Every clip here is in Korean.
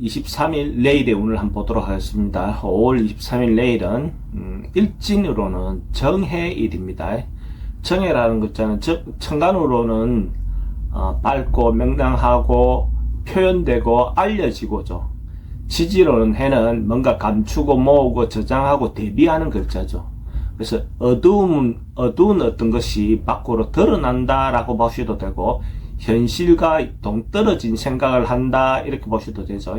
23일 내일의 운을 한번 보도록 하겠습니다. 5월 23일 내일은 일진으로는 정해일입니다. 정해라는 것자는 천간으로는 밝고 명랑하고 표현되고 알려지고죠. 지지로는 해는 뭔가 감추고 모으고 저장하고 대비하는 글자죠. 그래서 어두운 어떤 것이 밖으로 드러난다라고 보셔도 되고, 현실과 동떨어진 생각을 한다 이렇게 보셔도 되죠.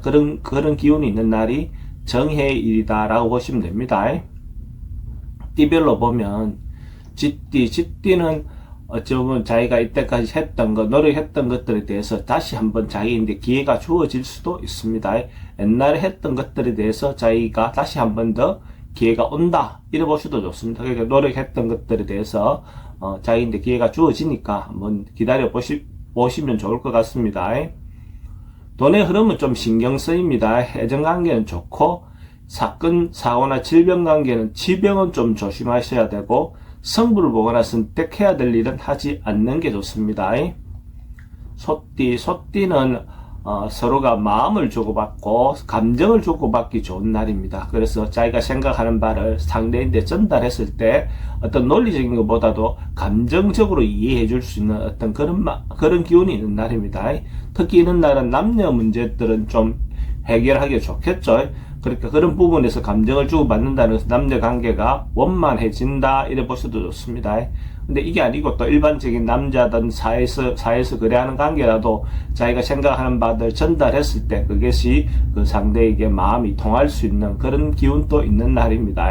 그런 기운이 있는 날이 정해일이다라고 보시면 됩니다. 띠별로 보면 쥐띠는 어쩌면 자기가 이때까지 했던 것, 노력했던 것들에 대해서 다시 한번 자기인데 기회가 주어질 수도 있습니다. 옛날에 했던 것들에 대해서 자기가 다시 한번 더 기회가 온다 이래 보셔도 좋습니다. 그러니까 노력했던 것들에 대해서 자기인데 기회가 주어지니까 한번 기다려 보시면 좋을 것 같습니다. 돈의 흐름은 좀 신경 쓰입니다. 애정관계는 좋고, 사건, 사고나 질병 관계는 지병은 좀 조심하셔야 되고, 성부를 보거나 선택해야 될 일은 하지 않는 게 좋습니다. 소띠는 서로가 마음을 주고받고 감정을 주고받기 좋은 날입니다. 그래서 자기가 생각하는 바를 상대인데 전달했을 때 어떤 논리적인 것보다도 감정적으로 이해해 줄 수 있는 어떤 그런 기운이 있는 날입니다. 특히 이런 날은 남녀 문제들은 좀 해결하기 좋겠죠. 그러니까 그런 부분에서 감정을 주고받는다는 것은 남녀 관계가 원만해진다 이래 보셔도 좋습니다. 근데 이게 아니고 또 일반적인 남자든 사회에서 거래하는 관계라도 자기가 생각하는 바들 전달했을 때 그것이 그 상대에게 마음이 통할 수 있는 그런 기운도 있는 날입니다.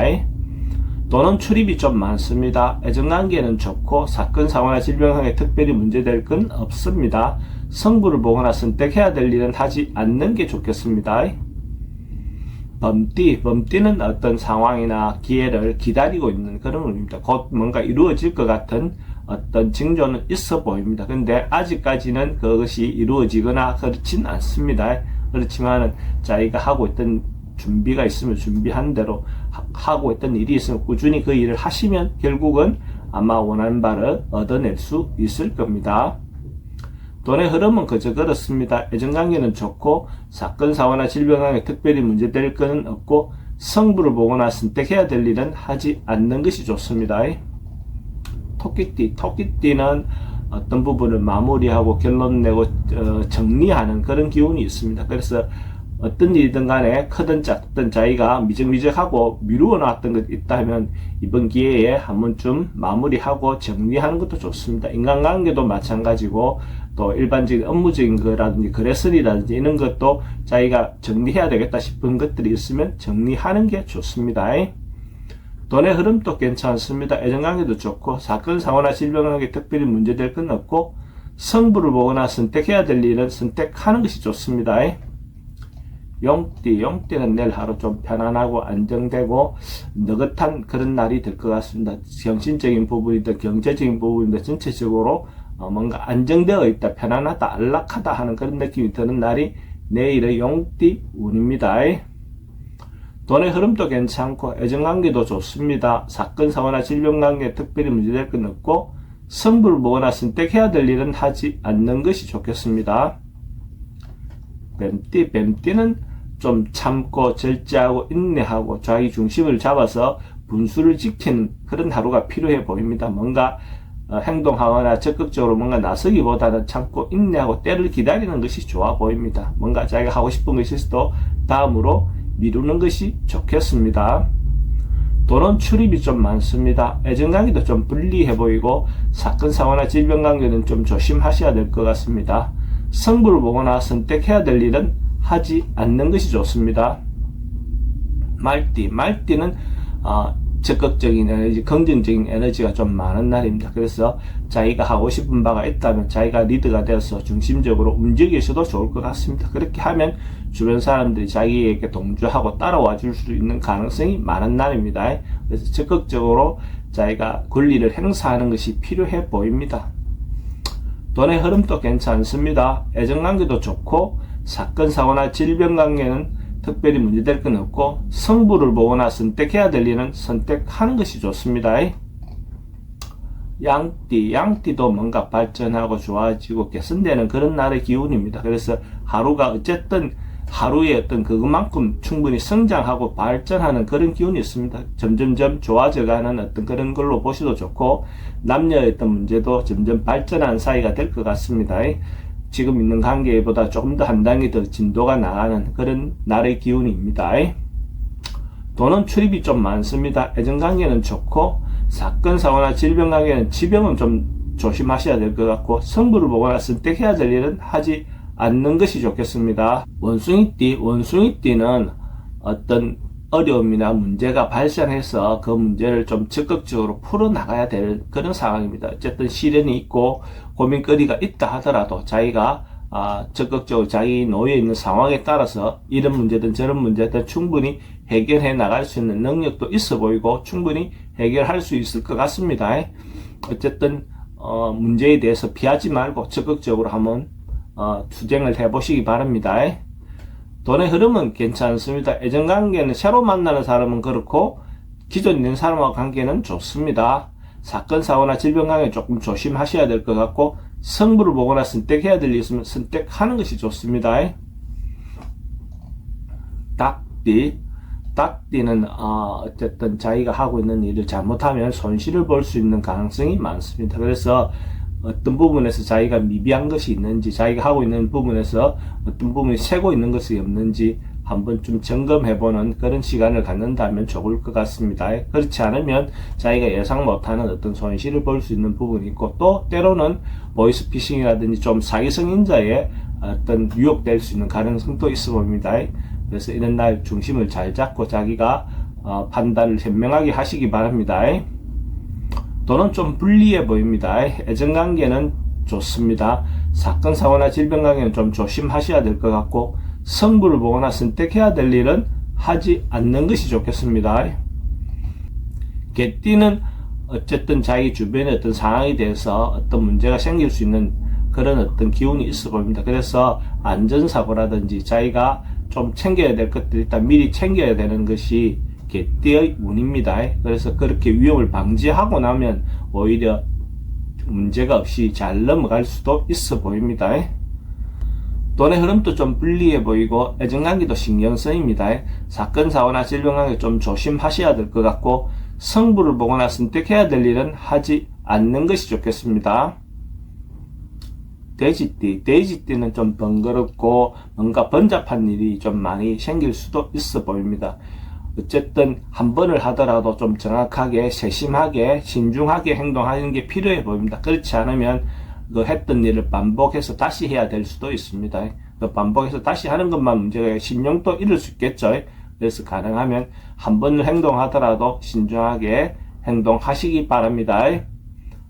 돈은 출입이 좀 많습니다. 애정관계는 좋고, 사건, 사고나 질병 등에 특별히 문제될 건 없습니다. 성부를 보거나 선택해야 될 일은 하지 않는 게 좋겠습니다. 범띠는 어떤 상황이나 기회를 기다리고 있는 그런 운입니다. 곧 뭔가 이루어질 것 같은 어떤 징조는 있어 보입니다. 근데 아직까지는 그것이 이루어지거나 그렇진 않습니다. 그렇지만은 자기가 하고 있던 준비가 있으면 준비한 대로 하고 있던 일이 있으면 꾸준히 그 일을 하시면 결국은 아마 원하는 바를 얻어낼 수 있을 겁니다. 돈의 흐름은 그저 그렇습니다. 애정관계는 좋고, 사건, 사고나 질병 관계 특별히 문제될 것은 없고, 성부를 보거나 선택해야 될 일은 하지 않는 것이 좋습니다. 토끼띠는 어떤 부분을 마무리하고 결론 내고 정리하는 그런 기운이 있습니다. 그래서 어떤 일이든 간에 크든 작든 자기가 미적미적하고 미루어 놨던 것 있다면 이번 기회에 한 번쯤 마무리하고 정리하는 것도 좋습니다. 인간관계도 마찬가지고, 또 일반적인 업무적인 거라든지 거래설이라든지 이런 것도 자기가 정리해야 되겠다 싶은 것들이 있으면 정리하는 게 좋습니다. 돈의 흐름도 괜찮습니다. 애정관계도 좋고, 사건, 사고나 질병 관계 특별히 문제될 건 없고, 성부를 보거나 선택해야 될 일은 선택하는 것이 좋습니다. 용띠는 내일 하루 좀 편안하고 안정되고 느긋한 그런 날이 될 것 같습니다. 정신적인 부분이든 경제적인 부분이든 전체적으로 뭔가 안정되어 있다, 편안하다, 안락하다 하는 그런 느낌이 드는 날이 내일의 용띠 운입니다. 돈의 흐름도 괜찮고, 애정관계도 좋습니다. 사건, 사고나 질병관계 특별히 문제될 건 없고, 성부를 보거나 선택해야 될 일은 하지 않는 것이 좋겠습니다. 뱀띠는 좀 참고 절제하고 인내하고 자기 중심을 잡아서 분수를 지키는 그런 하루가 필요해 보입니다. 뭔가 행동하거나 적극적으로 뭔가 나서기보다는 참고 인내하고 때를 기다리는 것이 좋아 보입니다. 뭔가 자기가 하고 싶은 것이 있어도 다음으로 미루는 것이 좋겠습니다. 돈은 출입이 좀 많습니다. 애정관계도 좀 불리해 보이고, 사건, 사고나 질병 관계는 좀 조심하셔야 될 것 같습니다. 성부를 보거나 선택해야 될 일은 하지 않는 것이 좋습니다. 말띠는 적극적인 에너지, 긍정적인 에너지가 좀 많은 날입니다. 그래서 자기가 하고 싶은 바가 있다면 자기가 리드가 되어서 중심적으로 움직이셔도 좋을 것 같습니다. 그렇게 하면 주변 사람들이 자기에게 동조하고 따라와 줄 수 있는 가능성이 많은 날입니다. 그래서 적극적으로 자기가 권리를 행사하는 것이 필요해 보입니다. 돈의 흐름도 괜찮습니다. 애정관계도 좋고, 사건, 사고나 질병 관계는 특별히 문제될 건 없고, 성부를 보거나 선택해야 될 일은 선택하는 것이 좋습니다. 양띠도 뭔가 발전하고 좋아지고 개선되는 그런 날의 기운입니다. 그래서 하루가 어쨌든 하루에 어떤 그것만큼 충분히 성장하고 발전하는 그런 기운이 있습니다. 점점점 좋아져가는 어떤 그런 걸로 보셔도 좋고, 남녀의 어떤 문제도 점점 발전하는 사이가 될 것 같습니다. 지금 있는 관계보다 조금 더 한 단계 더 진도가 나가는 그런 날의 기운입니다. 돈은 출입이 좀 많습니다. 애정관계는 좋고, 사건, 사고나 질병 관계는 지병은 좀 조심하셔야 될 것 같고, 성부를 보거나 선택해야 될 일은 하지 않는 것이 좋겠습니다. 원숭이띠는 어떤 어려움이나 문제가 발생해서 그 문제를 좀 적극적으로 풀어나가야 될 그런 상황입니다. 어쨌든 시련이 있고 고민거리가 있다 하더라도 자기가 적극적으로 자기 놓여 있는 상황에 따라서 이런 문제든 저런 문제든 충분히 해결해 나갈 수 있는 능력도 있어 보이고 충분히 해결할 수 있을 것 같습니다. 어쨌든 문제에 대해서 피하지 말고 적극적으로 한번 투쟁을 해보시기 바랍니다. 돈의 흐름은 괜찮습니다. 애정관계는 새로 만나는 사람은 그렇고 기존 있는 사람과 관계는 좋습니다. 사건, 사고나 질병 관계 조금 조심하셔야 될 것 같고, 성부를 보거나 선택해야 될 일 있으면 선택하는 것이 좋습니다. 닭띠는 어쨌든 자기가 하고 있는 일을 잘못하면 손실을 볼 수 있는 가능성이 많습니다. 그래서 어떤 부분에서 자기가 미비한 것이 있는지, 자기가 하고 있는 부분에서 어떤 부분이 새고 있는 것이 없는지 한번 좀 점검해보는 그런 시간을 갖는다면 좋을 것 같습니다. 그렇지 않으면 자기가 예상 못하는 어떤 손실을 볼 수 있는 부분이 있고, 또 때로는 보이스피싱이라든지 좀 사기성인자의 어떤 유혹될 수 있는 가능성도 있어 보입니다. 그래서 이런 날 중심을 잘 잡고 자기가 판단을 현명하게 하시기 바랍니다. 돈은 좀 불리해 보입니다. 애정관계는 좋습니다. 사건, 사고나 질병 관계는 좀 조심하셔야 될 것 같고, 성부를 보거나 선택해야 될 일은 하지 않는 것이 좋겠습니다. 개띠는 어쨌든 자기 주변의 어떤 상황에 대해서 어떤 문제가 생길 수 있는 그런 어떤 기운이 있어 보입니다. 그래서 안전사고라든지 자기가 좀 챙겨야 될 것들 일단 미리 챙겨야 되는 것이 개띠의 운입니다. 그래서 그렇게 위험을 방지하고 나면 오히려 문제가 없이 잘 넘어갈 수도 있어 보입니다. 돈의 흐름도 좀 불리해 보이고 애정관계도 신경 쓰입니다. 사건, 사고나 질병 관계 좀 조심하셔야 될 것 같고, 성부를 보거나 선택해야 될 일은 하지 않는 것이 좋겠습니다. 돼지띠는 좀 번거롭고 뭔가 번잡한 일이 좀 많이 생길 수도 있어 보입니다. 어쨌든 한 번을 하더라도 좀 정확하게, 세심하게, 신중하게 행동하는 게 필요해 보입니다. 그렇지 않으면 그 했던 일을 반복해서 다시 해야 될 수도 있습니다. 그 반복해서 다시 하는 것만 문제가 신용도 잃을 수 있겠죠. 그래서 가능하면 한 번을 행동하더라도 신중하게 행동하시기 바랍니다.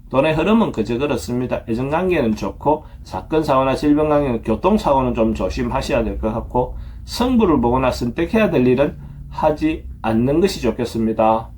돈의 흐름은 그저 그렇습니다. 애정관계는 좋고, 사건, 사고나 질병 관계는 교통사고는 좀 조심하셔야 될 것 같고, 성부를 보거나 선택해야 될 일은 하지 않는 것이 좋겠습니다.